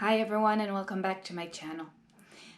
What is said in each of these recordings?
Hi everyone and welcome back to my channel.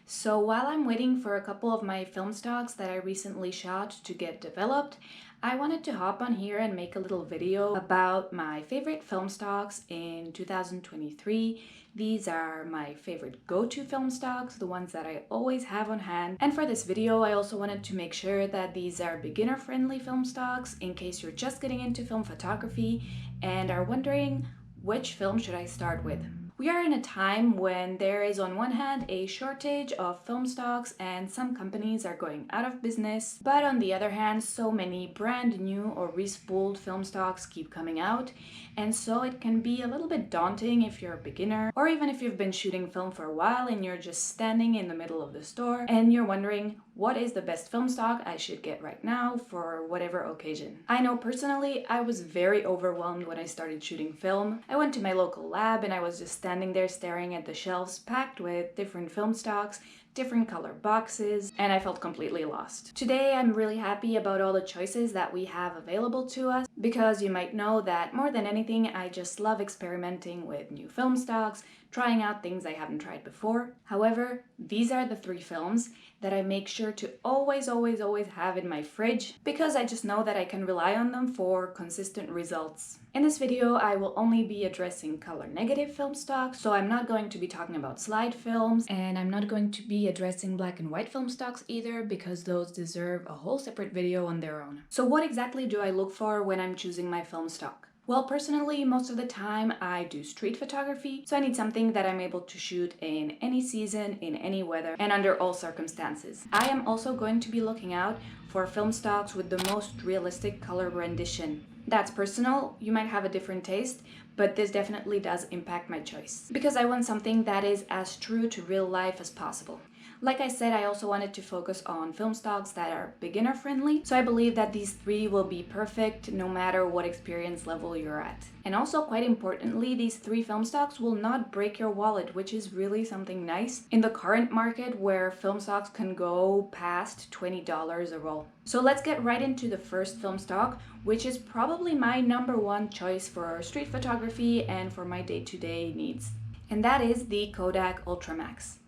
So while I'm waiting for a couple of my film stocks that I recently shot to get developed, I wanted to hop on here and make a little video about my favorite film stocks in 2023. These are my favorite go-to film stocks, the ones that I always have on hand. And for this video, I also wanted to make sure that these are beginner-friendly film stocks in case you're just getting into film photography and are wondering which film should I start with. We are in a time when there is on one hand a shortage of film stocks and some companies are going out of business, but on the other hand so many brand new or respooled film stocks keep coming out, and so it can be a little bit daunting if you're a beginner or even if you've been shooting film for a while and you're just standing in the middle of the store and you're wondering what is the best film stock I should get right now for whatever occasion. I know personally I was very overwhelmed when I started shooting film. I went to my local lab and I was just standing there staring at the shelves packed with different film stocks, different color boxes, and I felt completely lost. Today I'm really happy about all the choices that we have available to us because you might know that more than anything I just love experimenting with new film stocks, trying out things I haven't tried before. However, these are the three films that I make sure to always have in my fridge because I just know that I can rely on them for consistent results. In this video, I will only be addressing color negative film stocks, so I'm not going to be talking about slide films, and I'm not going to be addressing black and white film stocks either because those deserve a whole separate video on their own. So what exactly do I look for when I'm choosing my film stock? Well, personally, most of the time I do street photography, so I need something that I'm able to shoot in any season, in any weather, and under all circumstances. I am also going to be looking out for film stocks with the most realistic color rendition. That's personal, you might have a different taste, but this definitely does impact my choice because I want something that is as true to real life as possible. Like I said, I also wanted to focus on film stocks that are beginner friendly, so I believe that these three will be perfect no matter what experience level you're at. And also, quite importantly, these three film stocks will not break your wallet, which is really something nice in the current market where film stocks can go past $20 a roll. So let's get right into the first film stock, which is probably my #1 choice for street photography and for my day-to-day needs. And that is the Kodak Ultramax.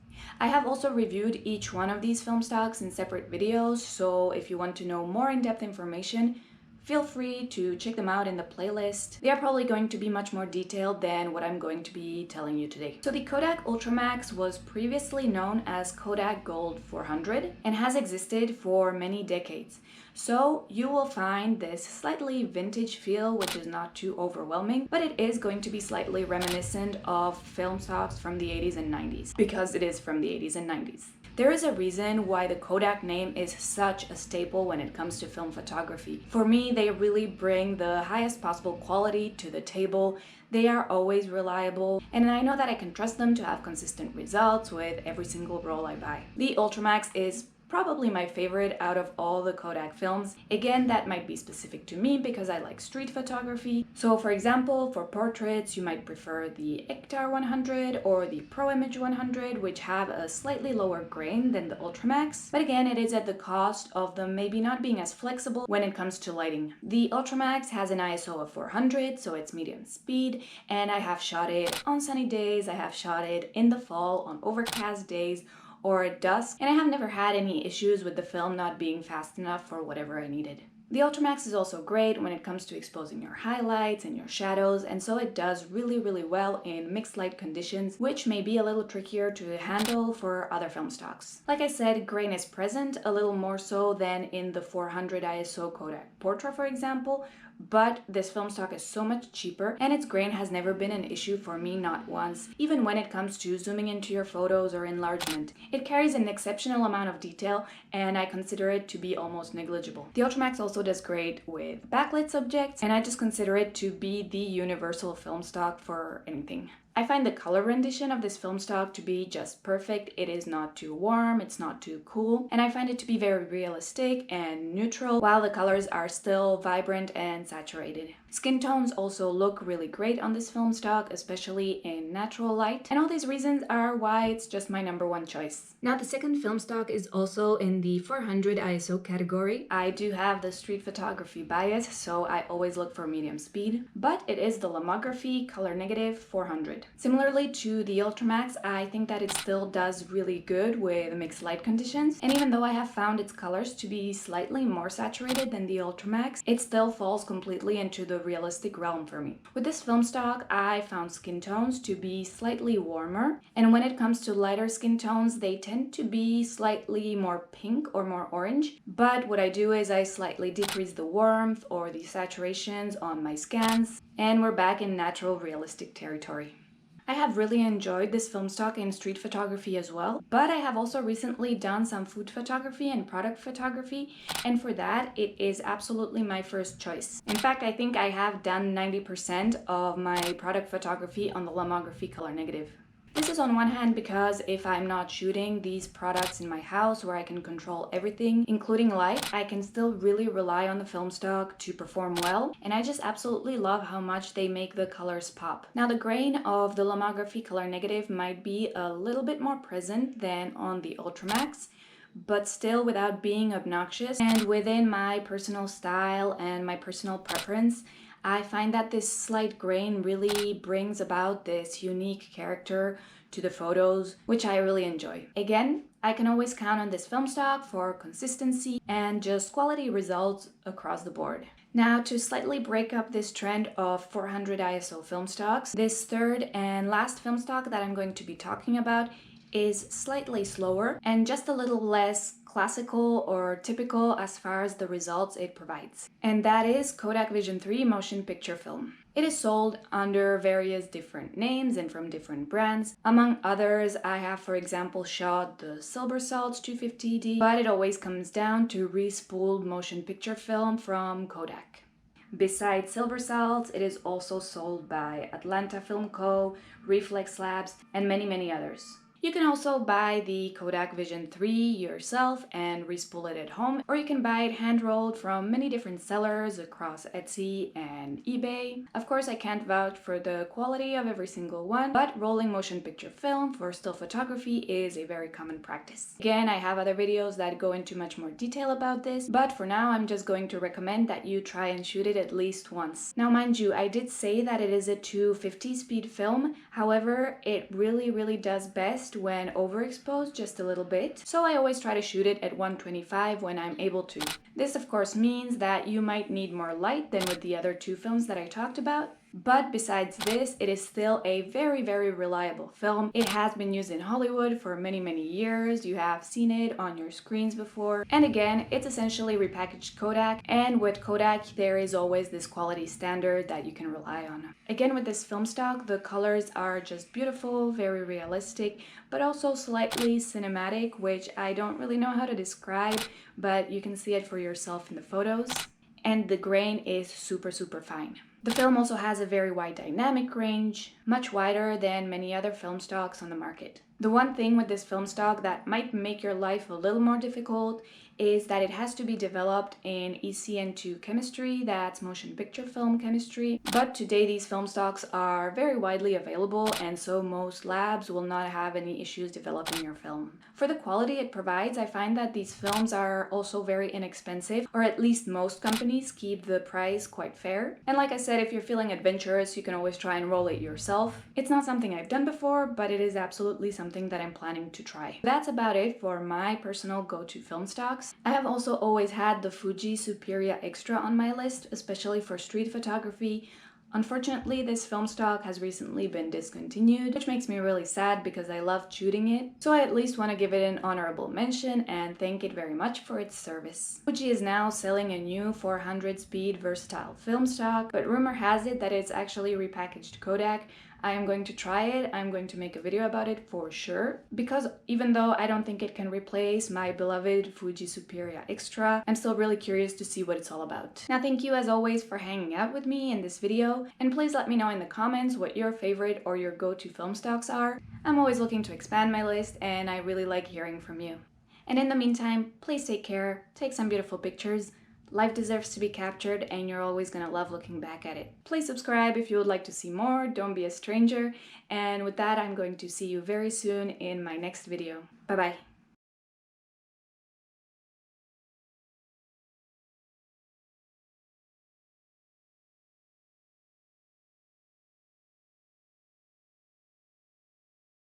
I have also reviewed each one of these film stocks in separate videos, so if you want to know more in-depth information, feel free to check them out in the playlist. They are probably going to be much more detailed than what I'm going to be telling you today. So the Kodak Ultramax was previously known as Kodak Gold 400 and has existed for many decades. So you will find this slightly vintage feel, which is not too overwhelming, but it is going to be slightly reminiscent of film stocks from the 80s and 90s because it is from the 80s and 90s. There is a reason why the Kodak name is such a staple when it comes to film photography. For me, they really bring the highest possible quality to the table. They are always reliable, and I know that I can trust them to have consistent results with every single roll I buy. The Ultramax is probably my favorite out of all the Kodak films. Again, that might be specific to me because I like street photography. So for example, for portraits, you might prefer the Ektar 100 or the Pro Image 100, which have a slightly lower grain than the Ultramax. But again, it is at the cost of them maybe not being as flexible when it comes to lighting. The Ultramax has an ISO of 400, so it's medium speed, and I have shot it on sunny days, I have shot it in the fall on overcast days, or at dusk, and I have never had any issues with the film not being fast enough for whatever I needed. The Ultramax is also great when it comes to exposing your highlights and your shadows, and so it does really well in mixed light conditions, which may be a little trickier to handle for other film stocks. Like I said, grain is present, a little more so than in the 400 ISO Kodak Portra, for example, but this film stock is so much cheaper and its grain has never been an issue for me, not once, even when it comes to zooming into your photos or enlargement. It carries an exceptional amount of detail and I consider it to be almost negligible. The Ultramax also does great with backlit subjects, and I just consider it to be the universal film stock for anything. I find the color rendition of this film stock to be just perfect. It is not too warm, it's not too cool, and I find it to be very realistic and neutral, while the colors are still vibrant and saturated. Skin tones also look really great on this film stock, especially in natural light. And all these reasons are why it's just my #1 choice. Now, the second film stock is also in the 400 ISO category. I do have the street photography bias, so I always look for medium speed, but it is the Lomography Color Negative 400. Similarly to the Ultramax, I think that it still does really good with mixed light conditions, and even though I have found its colors to be slightly more saturated than the Ultramax, it still falls completely into the realistic realm for me. With this film stock, I found skin tones to be slightly warmer, and when it comes to lighter skin tones, they tend to be slightly more pink or more orange. But what I do is I slightly decrease the warmth or the saturations on my scans, and we're back in natural realistic territory. I have really enjoyed this film stock in street photography as well, but I have also recently done some food photography and product photography, and for that, it is absolutely my first choice. In fact, I think I have done 90% of my product photography on the Lomography Color Negative. This is on one hand because if I'm not shooting these products in my house where I can control everything, including light, I can still really rely on the film stock to perform well, and I just absolutely love how much they make the colors pop. Now, the grain of the Lomography Color Negative might be a little bit more present than on the Ultramax, but still without being obnoxious, and within my personal style and my personal preference, I find that this slight grain really brings about this unique character to the photos, which I really enjoy. Again, I can always count on this film stock for consistency and just quality results across the board. Now, to slightly break up this trend of 400 ISO film stocks, this third and last film stock that I'm going to be talking about is slightly slower and just a little less classical or typical as far as the results it provides. And that is Kodak Vision 3 motion picture film. It is sold under various different names and from different brands. Among others, I have, for example, shot the Silver Salts 250D, but it always comes down to re-spooled motion picture film from Kodak. Besides Silver Salts, it is also sold by Atlanta Film Co., Reflex Labs, and many others. You can also buy the Kodak Vision 3 yourself and respool it at home, or you can buy it hand-rolled from many different sellers across Etsy and eBay. Of course, I can't vouch for the quality of every single one, but rolling motion picture film for still photography is a very common practice. Again, I have other videos that go into much more detail about this, but for now, I'm just going to recommend that you try and shoot it at least once. Now, mind you, I did say that it is a 250 speed film, however, it really does best when overexposed just a little bit, so I always try to shoot it at 125 when I'm able to. This of course means that you might need more light than with the other two films that I talked about, but besides this, it is still a very reliable film. It has been used in Hollywood for many years. You have seen it on your screens before. And again, it's essentially repackaged Kodak, and with Kodak, there is always this quality standard that you can rely on. Again, with this film stock, the colors are just beautiful, very realistic, but also slightly cinematic, which I don't really know how to describe, but you can see it for yourself in the photos. And the grain is super fine. The film also has a very wide dynamic range, much wider than many other film stocks on the market. The one thing with this film stock that might make your life a little more difficult is that it has to be developed in ECN2 chemistry, that's motion picture film chemistry. But today these film stocks are very widely available, and so most labs will not have any issues developing your film. For the quality it provides, I find that these films are also very inexpensive, or at least most companies keep the price quite fair. And like I said, if you're feeling adventurous, you can always try and roll it yourself. It's not something I've done before, but it is absolutely something that I'm planning to try. That's about it for my personal go-to film stocks. I have also always had the Fuji Superia Extra on my list, especially for street photography. Unfortunately, this film stock has recently been discontinued, which makes me really sad because I loved shooting it. So I at least want to give it an honorable mention and thank it very much for its service. Fuji is now selling a new 400 speed versatile film stock, but rumor has it that it's actually repackaged Kodak. I am going to try it. I'm going to make a video about it for sure, because even though I don't think it can replace my beloved Fuji Superia Extra, I'm still really curious to see what it's all about. Now, thank you as always for hanging out with me in this video, and please let me know in the comments what your favorite or your go-to film stocks are. I'm always looking to expand my list, and I really like hearing from you. And in the meantime, please take care, take some beautiful pictures, Life deserves to be captured, and you're always gonna love looking back at it. Please subscribe if you would like to see more. Don't be a stranger. And with that, I'm going to see you very soon in my next video. Bye bye.